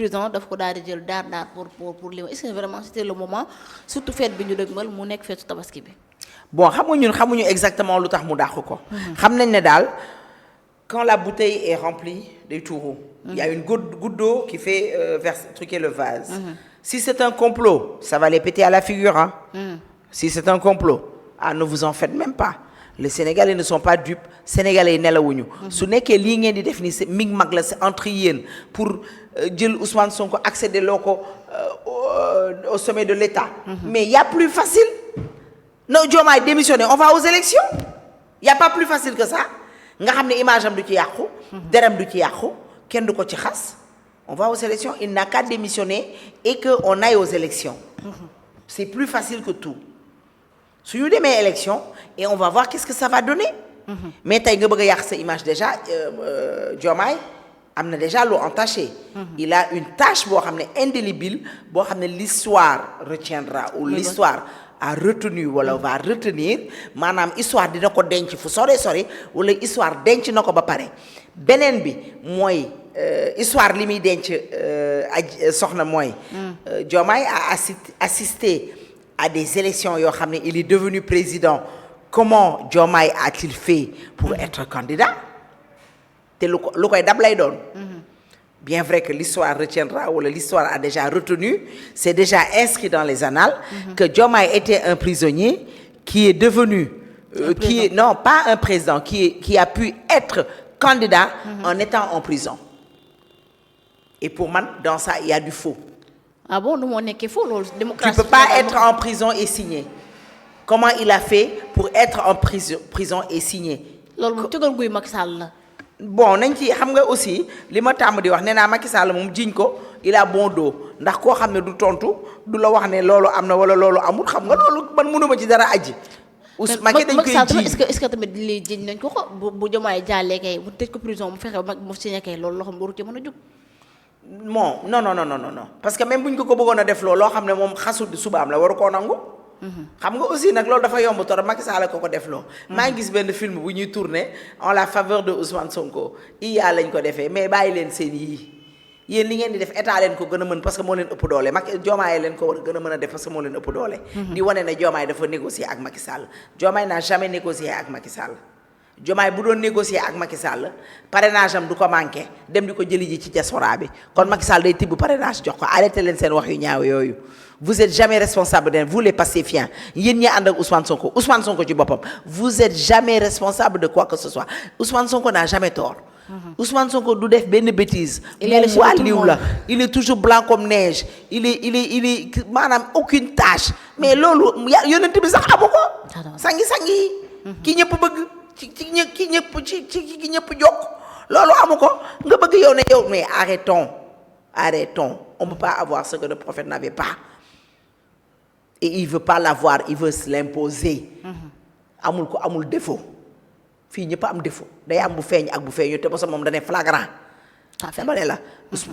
président daf ko daal di jël daar pour li est-ce que vraiment c'était le moment surtout fête bi ñu dëgmal mu nekk feetu tabaski bi. bon xam nga ñun xamuñu exactement lu tax mu dàq ko. xam nañ ne daal quand la bouteille est remplie des taureaux. Il y a une goutte d'eau qui fait truquer le vase. Si c'est un complot, ça va les péter à la figure, hein. Si c'est un complot, ne vous en faites même pas. Les Sénégalais ne sont pas dupes. Sénégalais nelawuñu. Su nekkee lii ngeen di def ni c'est mig mag la c'est entre yéen pour jël Ousmane Sonko accéder loo ko au sommet de l'État. Mais il y a plus facile. Non, Diomaye démissionné, on va aux élections. Il y a pas plus facile que ça. Nga xam ne image am du ci yàqu. Deram du ci yàqu. Kenn du ko ci xas. On va aux élections, il n'a qu'à démissionner et qu'on aille aux élections. C'est plus facile que tout. Si nous démons élection et on va voir qu'est-ce que ça va donner. Mais tu as sa image déjà, Diomaye a déjà l'eau entachée. Il a une tâche indélébile, l'histoire retiendra ou l'histoire a retenu ou va retenir. Madame, histoire de ko denc fu sore ou l'histoire denc nako ba paré. Benen bi moy histoire li muy denc soxna mooy Diomaye a assisté à des élections yoo xam ne il est devenu président. Comment Diomaye a-t-il fait pour être candidat te lu koy dab lay doon. Bien vrai que l'histoire retiendra ou l'histoire a déjà retenu, c'est déjà inscrit dans les annales que Diomaye était un prisonnier qui est devenu non pas un président qui a pu être candidat en étant en prison. Et pour moi, dans ça, il y a du faux. Ah bon, nous on est faux, démocratie. Tu ne peux pas être en prison et signer. Comment il a fait pour être en prison et signer? Bon, nañ ci xam nga aussi li ma tàmm di wax nee naa Macky Sall moom jiñ ko il a bon dos ndax koo xam ne du tontu du la wax ne loolu am na wala loolu amul xam nga loolu man mënuma ci dara aji. Macky dañ koy jiñ est-ce que tamit li jiñ nañ ko bu Diomaye jàllee kay bu tëj ko prison mu fexe mu signé kay loolu loo xam ne waru ci mën a jóg. non parce que même buñ ko bëggoon a def loo xam ne moom xasul subaam la waru koo nangu. xam nga aussi nag loolu dafa yomb torop Macky Sall ko def loo. maa ngi gis benn film bu ñuy tourner en la faveur de Ousmane Sonko IA lañ ko defee mais bàyyi leen seen yii yéen li ngeen di def état leen ko gën a mën parce que moo leen ëpp doole Macky Diomaye leen ko war a gën a mën a def parce que moo leen ëpp doole. di wane ne Diomaye dafa négocier ak Macky Sall. Diomaye n'a jamais négocié ak Macky Sall. Diomaye bu doon négocier ak Macky Sall parrainage am du ko manqué dem di ko jëli ji ci diaspora bi kon Macky Sall day tibb parrainage jox ko arrêté leen seen wax yu ñaaw yooyu. Vous êtes jamais responsable de vous les pacifiens yéen ñi ànd ak Ousmane Sonko ci boppam vous êtes jamais responsable de quoi que ce soit Ousmane Sonko n'a jamais tort. Ousmane Sonko du def benn bêtise. moom wàlliw la il est toujours blanc comme neige il est maanaam aucune tâche mais loolu yonent bi sax amu ko. sangi ki ñëpp bëgg ki ñëpp jokk loolu amu ko nga bëgg yow ne yow mais arrêtons on peut pas avoir ce que le prophète n'avait pas. Et il veut pas l'avoir, il veut se l'imposer. amul défaut. Fii ñëpp am défaut. Day am bu feeñ ak bu feeñu te parce que moom dañu flagrant. Dama ne la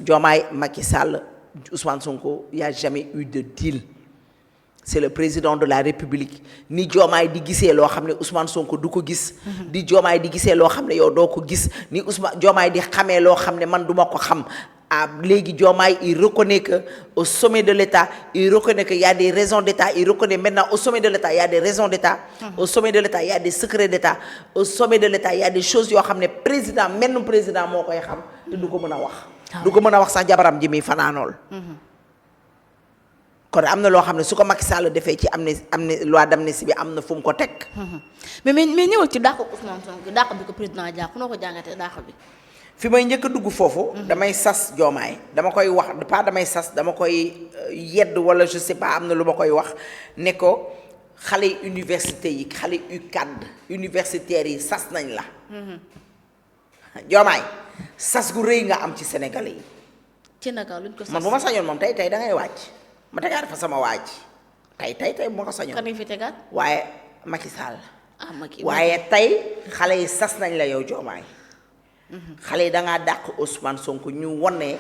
Diomaye, Macky Sall, Ousmane Sonko, il y a jamais eu de deal. C'est le président de la République. Ni Diomaye di gisee loo xam ne Ousmane Sonko du ko gis. Di Diomaye di gisee loo xam ne yow doo ko gis. Ni Diomaye di xamee loo xam ne man duma ko xam. Léegi Diomaye il reconnaît que au sommet de l'État il reconnaît qu'il y a des raisons d'État il reconnaît maintenant au sommet de l'État il y a des raisons d'État au sommet de l'État il y a des secrets d'État au sommet de l'État il y a des choses yoo xam ne président menn président moo koy xam te du ko mën a wax du ko mën a wax sax jabaram ji muy fanaanool kon am na loo xam ne su ko Macky Sall defee ci am ne loi d'amnistie bi am na fu mu ko teg mais ñëwal ci dàq Ousmane Sonko dàq bi ko président jàpp noo ko jàngatee dàq bi fi may njëkk a dugg foofu damay sas Diomaye dama koy wax pas damay sas dama koy yedd wala je sais pas am na lu ma koy wax ne ko xale université yi xale UCAD universitaires yi sas nañ la Diomaye sas gu rëy nga am ci Sénégalais yi ci naka luñ ko sas man bu ma sañoon moom tey da ngay wàcc ma tegaat fa sama waaj tey bu ma ko sañoon kan nga fi tegaat waaye Macky Sall Macky waaye tey xale yi sas nañ la yow Diomaye xale yi da ngaa dàq Ousmane Sonko ñu wane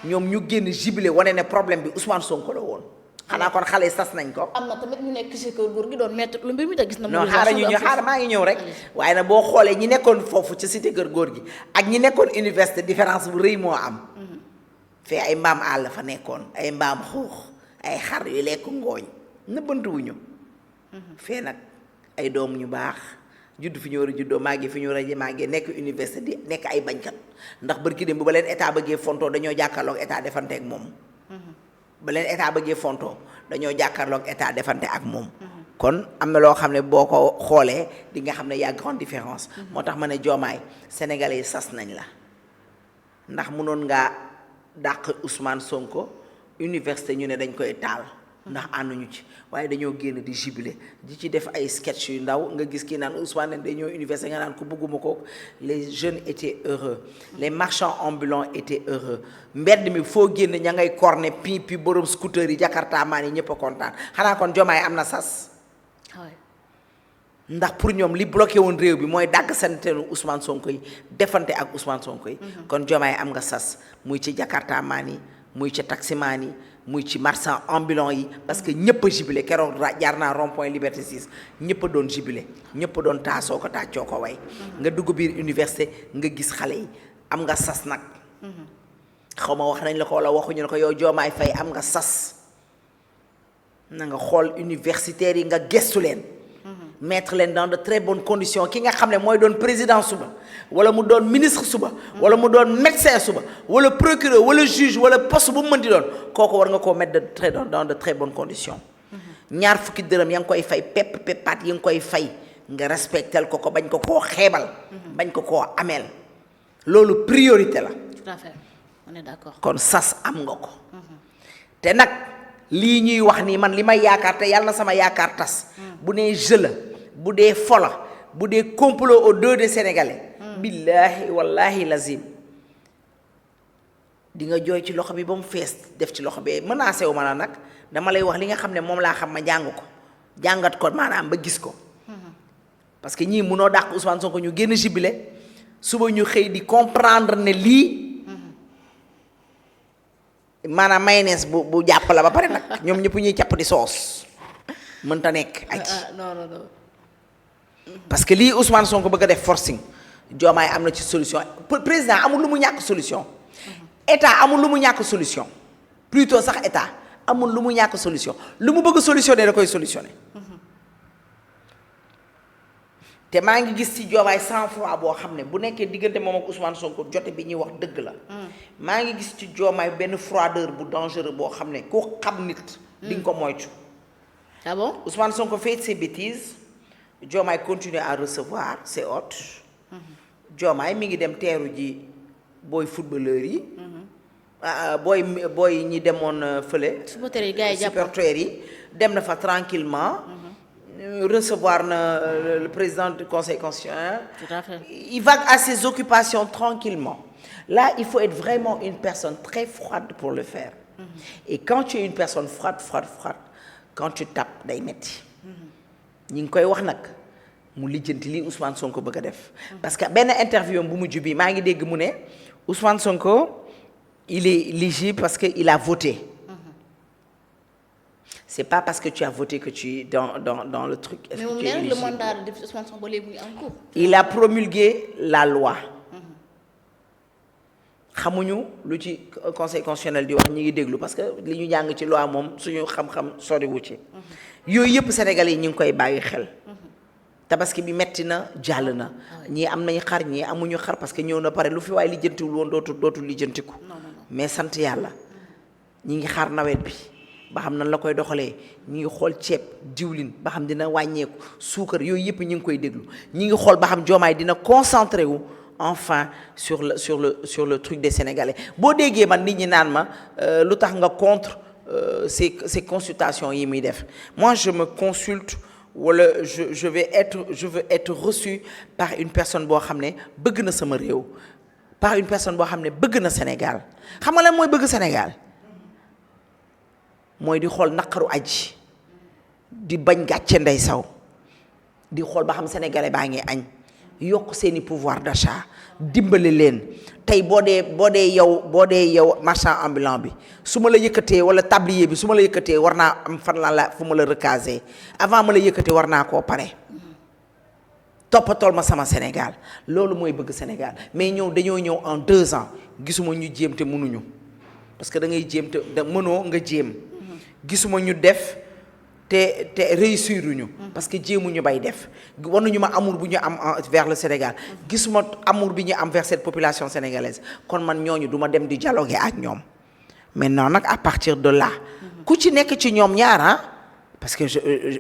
ñoom ñu génn jubilé wane ne problème bi Ousmane Sonko la woon xanaa kon xale yi sas nañ ko. am na tamit ñu nekk ci kër góor gi doon mettre lu mbir mi te gis na. non xaaral maa ngi ñëw rek. waaye nag boo xoolee ñi nekkoon foofu ci cité kër góor gi ak ñi nekkoon université différence bu rëy moo am. fee ay mbaam àll fa nekkoon ay mbaam xuux ay xar yu lekk ngooñ nëbbantuwuñu fee nag ay doom ñu baax judd fi ñu war a juddoo màggee fi ñu war a màggee nekk université di nekk ay bañkat ndax bërki dem bu ba leen état bëggee fontoo dañoo jàkkaarloog état defante ak moom ba leen état bëggee fontoo dañoo jàkkaarloog état defante ak moom kon am na loo xam ne boo ko xoolee di nga xam ne y a grande différence moo tax ma ne Diomaye sénégalais yi sas nañ la ndax mënoon ngaa dàq Ousmane Sonko université ñu ne dañ koy taal ndax ànduñu ci waaye dañoo génn di jubilé di ci def ay sketch yu ndaw nga gis kii naan Ousmane ne dañoo université nga naan ko bëgguma ko les jeunes étaient heureux les marchands ambulants étaient heureux mbedd mi foo génn ña ngay corné pi borom scooter yi Jakarta maan yi ñëpp a kontaan xanaa kon Diomaye am na sas ndax pour ñoom li bloqué woon réew bi mooy dàgg santeenu Ousmane Sonko yi defante ak Ousmane Sonko yi kon Diomaye am nga sas muy ci Jakarta maan yi muy ci taximaan yi muy ci marchand ambulant yi parce que ñëpp a jubilé keroog jaar naa rond point Liberté 6 ñëpp a doon jubilé ñëpp a doon taasoo ko tàccoo ko way nga dugg biir université nga gis xale yi am nga sas nag xaw ma wax nañ la ko wala waxuñu ne ko yow Diomaye Faye am nga sas na nga xool universitaires yi nga gestu leen mettre leen dans de très bonnes conditions ki nga xam ne mooy doon président suba wala mu doon ministre suba wala mu doon médecin suba wala procureur wala juge wala poste bu mu mën di doon kooku war nga koo mettre dans de très bonnes conditions ñaar fukki dërëm ya nga koy fay peppaat yi nga koy fay nga respectel ko bañ ko koo xeebal bañ ko koo ameel loolu priorité la tout à fait on est d'accord kon sas am nga ko te nag lii ñuy wax nii man li may yaakaar te yàlla na sama yaakaar tas bu nee jeu la bu dee fola bu dee complot au dos des Sénégalais billaahi wallaahi lazim di nga jooy ci loxo bi ba mu fees def ci loxo bi menacé wu ma la nag dama lay wax li nga xam ne moom laa xam ma jàng ko jàngat ko maanaam ba gis ko parce que ñii munoo dàq Ousmane Sonko ñu génn jubilé suba ñu xëy di comprendre ne lii maanaam mayonnaise bu jàpp la ba pare nag ñoom ñëpp ñuy capp di soos mënta nekk aji non parce que lii Ousmane Sonko bëgg a def forcing Diomaye am na ci solution président amul lu mu ñàkk solution état amul lu mu ñàkk solution plutôt sax état amul lu mu ñàkk solution lu mu bëgg solutionné da koy solutionné te maa ngi gis ci Diomaye sang-froid boo xam ne bu nekkee diggante moom ak Ousmane Sonko jote bi ñuy wax dëgg la maa ngi gis ci Diomaye benn froideur bu dangereux boo xam ne ku xam nit di nga ko moytu ah bon Ousmane Sonko fait ses bêtises Diomaye continue à recevoir ses hôtes Diomaye mi ngi dem teeru ji booy footballeur yi booy ñi demoon fële supporters yi dem na fa tranquillement recevoir le président du conseil constitutionnel. Tout à fait. Il vague à ses occupations tranquillement. Là, il faut être vraiment une personne très froide pour le faire. Et quand tu es une personne froide, quand tu tapes day metti ñi ngi koy wax nag mu lijjanti lii Ousmane Sonko bëgg a def. parce que benn interview bu mujj bi maa ngi dégg mu ne Ousmane Sonko il est éligible parce que il a voté. C'est pas parce que tu as voté que tu es dans le truc. Mais moom nee na le mandat de Ousmane Sonko léegi mu ngi en cours. Il a promulgué la loi. xamuñu lu ci conseil constitutionnel di wax ñi ngi déglu parce que li ñu jàng ci loi moom suñu xam-xam soriwu ci. yooyu yëpp Sénégalais yi ñu ngi koy bàyyi xel. tabaski bi metti na jàll na. ñii am nañu xar ñii amuñu xar parce que ñëw na pare lu fi waaye lijjantiwul woon dootul lijjantiku. mais sant yàlla ñi ngi xaar nawet bi. ba xam nan la koy doxalee ñi ngi xool ceeb diwlin ba xam dina wàññeeku suukar yooyu yëpp ñi ngi koy déglu ñi ngi xool ba xam Diomaye dina concentré wu enfin sur le truc des Sénégalais boo déggee man nit ñi naan ma lu tax nga contre ces consultations yi muy def moi je me consulte wala je veux être reçu par une personne boo xam ne bëgg na sama réew par une personne boo xam ne bëgg na Sénégal xam nga lan mooy bëgg Sénégal mooy di xool naqaru aji di bañ gàcce ndey saw di xool ba xam sénégalais baa ngi añ yokk seeni pouvoir d'achat dimbali leen tey boo dee yow marchand ambulant bi su ma la yëkkatee wala tablier bi su ma la yëkkatee war naa am fan la fu ma la recaser avant ma la yëkkatee war naa koo pare toppatool ma sama Sénégal loolu mooy bëgg Sénégal mais dañoo ñëw en 2 ans gisuma ñu jéem te mënuñu parce que da ngay jéem te da mënoo nga jéem gisuma ñu def te réussiruñu parce que jéemuñu bay def wanuñu ma amour bu ñu am vers le Sénégal gisuma amour bi ñu am vers cette population sénégalaise kon man ñooñu du ma dem di dialoguer ak ñoom maintenant nag à partir de là ku ci nekk ci ñoom ñaar parce que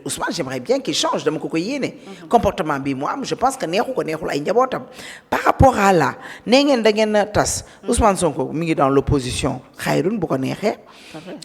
Ousmane j'aimerais bien qu'il change dama ko yéene comportement bi mu am je pense que neexu ko neexul ay njabootam par rapport à là nee ngeen da ngeen tas Ousmane Sonko mi ngi dans l'opposition xayrun bu ko neexee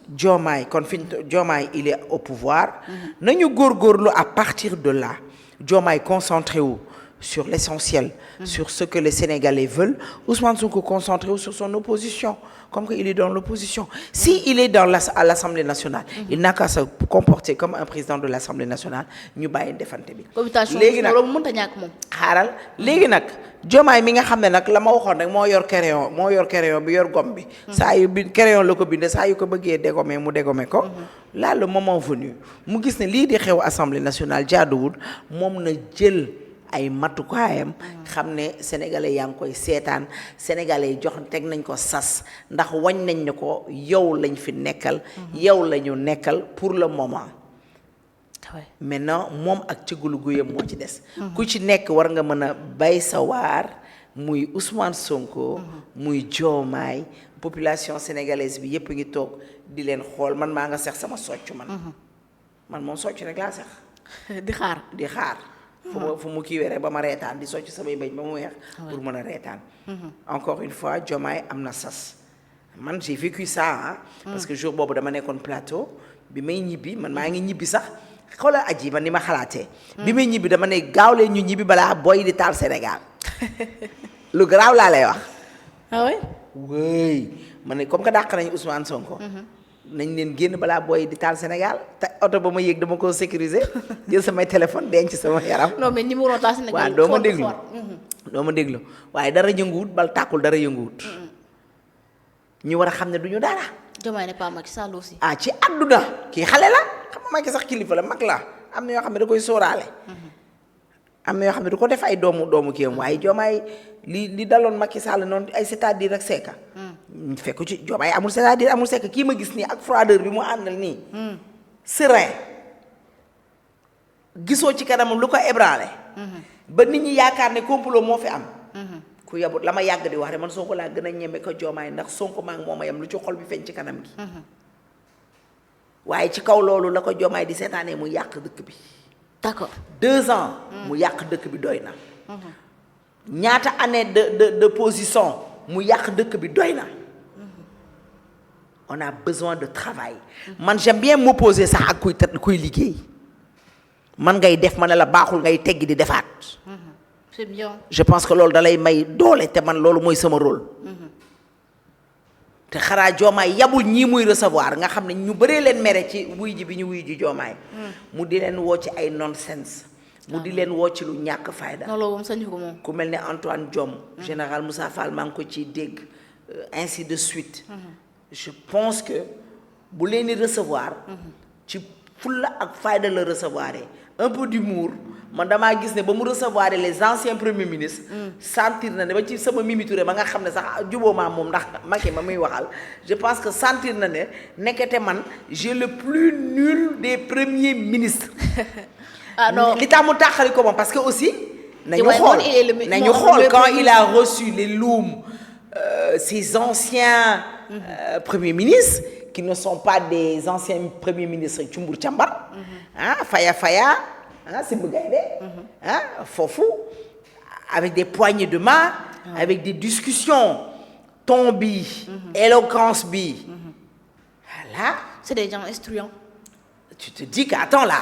Diomaye kon Diomaye il est au pouvoir nañu góorgóorlu à partir de là Diomaye concentré wu sur l'essentiel sur ce que les Sénégalais veulent Ousmane Sonko concentré wu sur son opposition comme qu'il est dans l'opposition si il est à l'Assemblée nationale il n'a qu'à se comporter comme un président de l'Assemblée nationale ñu bàyyi defante bi léegi nag loolu mënta ñàkk moom xaaral léegi nag Diomaye mi nga xam ne nag la ma waxoon rek moo yor crayon bi yor gomme bi saa yu bi crayon la ko binde saa yu ko bëggee dégommer mu dégommer ko là le moment venu mu gis ne lii di xew Assemblée nationale jaaduwul moom na jël ay matukaayam xam ne sénégalais yaa ngi koy seetaan sénégalais yi teg nañ ko sas ndax wañ nañ ne ko yow lañ fi nekkal yow la ñu nekkal pour le moment maintenant moom ak cëggalu guyam moo ci des ku ci nekk war nga mën a bay sa waar muy Ousmane Sonko muy Diomaye population sénégalaise bi yépp ngi toog di leen xool man maa nga sex sama socc man moom socc rek laa sex di xaar fu mu kii wéree ba ma reetaan di socc samay bëñ ba mu weex pour mën a reetaan encore une fois Diomaye am na sas man j'ai vécu ça parce que jour boobu dama nekkoon plateau bi may ñibbi man maa ngi ñibbi sax xoolal aji man ni ma xalaatee bi may ñibbi dama ne gaaw leen ñu ñibbi balaa boy di taal Sénégal lu garaaw laa lay wax oui ma ne comme que dàq nañu Ousmane Sonko nañ leen génn balaa booy di taal Sénégal te oto ba ma yéeg dama ko sécuriser jël samay téléphone denc sama yaram. non mais ñi mu waroon taal Sénégal. waaw doo ma déglu waaye dara yënguwut bal tàkkul dara yënguwut. ñu war a xam ne du ñu dara. Diomaye n'est pas Macky Sall aussi. ci àdduna kii xale la xam nga Macky sax kilifa la mag la am na yoo xam ne da koy sóoraale. am na yoo xam ne du ko def ay doomu kii am waaye Diomaye li daloon Macky Sall noonu ay c'est-à-dire ak Secka. fekk ci Diomaye amul c'est-à-dire amul Secka kii ma gis nii ak froideur bi mu àndal nii. serein gisoo ci kanamam lu ko ébranlé. ba nit ñi yaakaar ne complot moo fi am. ku yabut la ma yàgg di wax rek man Sonko laa gën a ñeme ko Diomaye ndax Sonko maa ngi moom a yam lu ci xol bi feeñ ci kanam gi. waaye ci kaw loolu la ko Diomaye di seetaanee mu yàq dëkk bi. d'accord 2 ans. mu yàq dëkk bi doy na. ñaata année de position mu yàq dëkk bi doy na. on a besoin de travail. man j'aime bien m'opposer sax ak kuy liggéey. man ngay def ma ne la baaxul ngay teggi di defaat. c'est bien. je pense que loolu da lay may doole te man loolu mooy sama rôle. te xaraa Diomaye yabul ñii muy recevoir nga xam ne ñu bëree leen mere ci wuy ji bi ñu wuy ji Diomaye. mu di leen woo ci ay nonsense. mu di leen woo ci lu ñàkk fayda. non loolu moom sañu ko moom. ku mel ne Antoine Diome. général Moussa Fall maa ngi ko ciy dégg ainsi de suite. je pense que bu leen di recevoir. ci fulla ak fayda la recevoir un peu d'humour man damaa gis ne ba mu recevoir les anciens premiers ministres. sentir na ne ba ci sama Mimi Touré ba nga xam ne sax jubóo maa moom ndax Macky ma muy waxal je pense que sentir na ne nekkete man j'ai le plus nul des premiers ministres. ah non li tax mu tàqali ko moom parce que aussi. nañu xool quand il a reçu les Loum ces anciens premiers ministres qui ne sont pas des anciens premiers ministres Cumbur Càmbar. Faya Simbu Gaydé foofu avec des poignées de main. avec des discussions ton bi éloquence bi voilà. c'est des gens instruits. tu te dis que attends là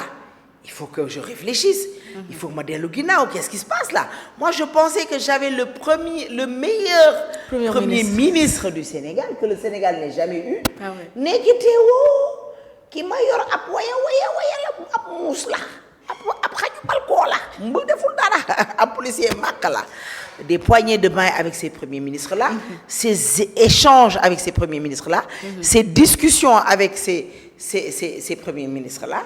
il faut que je réfléchisse. il faut que ma dellu ginnaaw qu'est-ce qui se passe là moi je pensais que j'avais le meilleur premier ministre du Sénégal que le Sénégal n'ait jamais eu. nekkitewoo ki ma yor ab waya la ab muus la ab xaju balkoo la mu deful dara ab policier màkk la. des poignées de main avec ces premiers ministres là. ces échanges avec ces premiers ministres là. ces discussions avec ces premiers ministres là.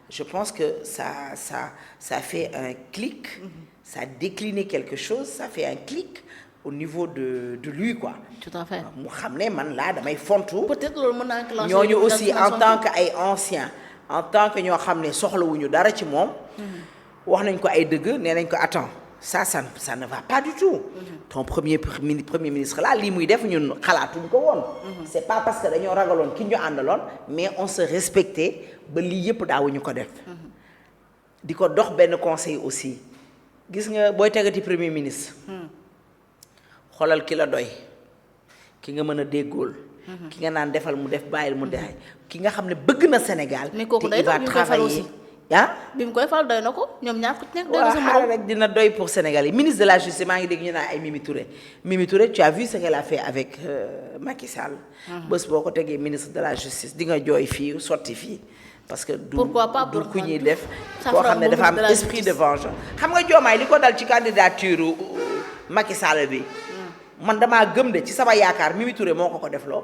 je pense que ça fait un clic. ça a décliné quelque chose ça fait un clic au niveau de lui quoi. tout à fait. mu xam ne man laa damay fontu. peut-être loolu mën naa enclencher ñooñu aussi en tant que ay anciens en tant que ñoo xam ne soxlawuñu dara ci moom. wax nañ ko ay dëgg nee nañ ko attends ça ne va pas du tout. ton premier ministre là lii muy def ñun xalaatuñ ko woon. c'est pas parce que dañoo ragaloon ki ñu àndaloon mais on se respectait ba lii yëpp daawuñu ko def. di ko dox benn conseil aussi gis nga booy tegati premier ministre. xoolal ki la doy ki nga mën a déggool. ki nga naan defal mu def bàyyil mu def ki nga xam ne bëgg na Sénégal. mais kooku te day il va travailler ah. bi mu koy fal doy na ko ñoom ñaar ku nekk doy na waaw sa xaaral morom. rek dina doy pour Sénégal yi ministre de la justice maa ngi dégg ñu naan ay Mimi Touré Mimi Touré tu as vu ce qu'elle a fait avec Macky Sall. bés boo ko tegee ministre de la justice di nga jooy fii sotti fii. parce que du pourquoi pas du ku ñuy def. ça koo fera xam ne dafa am de la esprit de vengeance. xam nga Diomaye li ko dal ci candidature Macky Sall bi. man damaa gëm de ci sama yaakaar Mimi Touré moo ko def loo.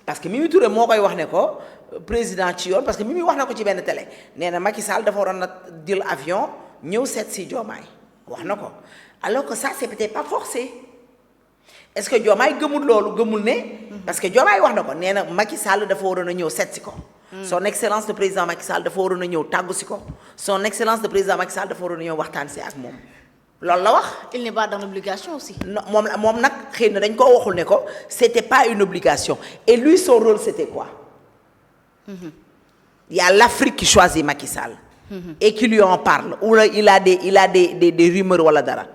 parce que Mimi Touré moo koy wax ne ko président ci yoon parce que Mimi wax na ko ci benn télé nee na Macky Sall dafa waroon a jël avion ñëw seet si Diomaye wax na ko alors que ça c'est peut-être pas forcé est-ce que Diomaye gëmul loolu gëmul ne. parce que Diomaye wax na ko nee na Macky Sall dafa waroon a ñëw seet si ko. son excellence le président Macky Sall dafa waroon a ñëw tàggu si ko son excellence le président Macky Sall dafa waroon a ñëw waxtaan si ak moom loolu la wax. il n'est pas dans l'obligation aussi. non moom nag xëy na dañ koo waxul ne ko c'était pas une obligation et lui son rôle c'était quoi. Il y a l'Afrique qui choisit Macky Sall. Et qui lui en parle ou là il a des rumeurs wala dara.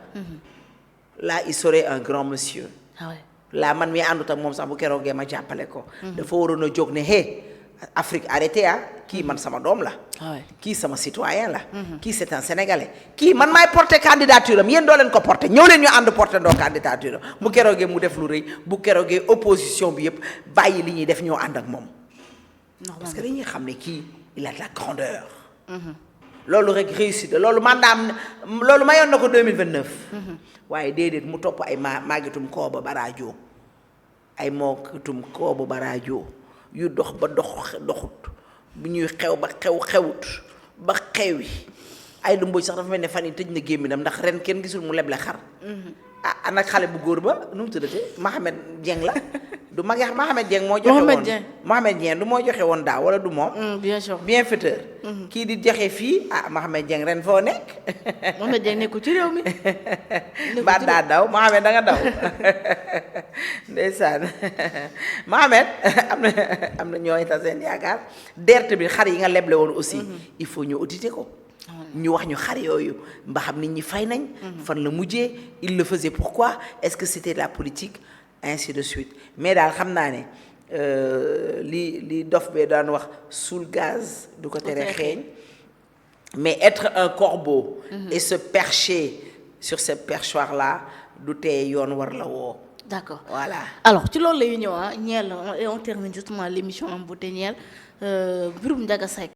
Là il serait un grand monsieur. ah ouais. Là man mi àndut ak moom sax bu keroogee ma jàppale ko. dafa waroon a jóg ne hey Afrique arrêtez ah kii man sama doom la. ah ouais. kii sama citoyen la. kii c'est un sénégalais. kii man maay porter candidature am yéen doo leen ko porter ñëw leen ñu ànd porter ndoo candidature am bu keroogee mu def lu rëy bu keroogee opposition bi yëpp bàyyi li ñuy def ñoo ànd ak moom. parce que dañuy xam ne kii il a de la grandeur. loolu rek réussite loolu mandaam loolu mayoon na ko 2029. waaye déedéet mu topp ay màggitum kooba baraajo ay mookitum kooba baraajo yu dox ba doxut bu ñuy xew ba xewut ba xewi ay lu mbooj sax dafa mel ne fan yi tëj na gémminam ndax ren kenn gisul mu leble xar. ah nag xale bu góor ba nu mu tuddate Mohamed Dieng la du mag Mohamed Dieng moo joxe woon Mohamed Dieng du moo joxe woon daaw wala du moom. bien sûr bienfaiteur. kii di joxe fii Mohamed Dieng ren foo nekk. Mohamed Dieng nekkul ci réew mi. ba daa daw Mohamed da nga daw ndeysaan Mohamed am na ñooy ta seen yaakaar derte bi xar yi nga leble woon aussi. il faut ñu auditer ko. ñu wax ñu xar yooyu mba xam nit ñi fay nañ. fan la mujjee il le faisait pourquoi est-ce que c'était de la politique ainsi de suite mais daal xam naa ne li dof bee daan wax suul gaz du ko tere xeeñ mais être un corbeau et se percher sur ce perchoir là du tee yoon war la woo. d'accord voilà alors ci loolu la ñuy ñëw ñeel et on termine justement l'émission en beauté ñeel mbirum Ndiaga Seck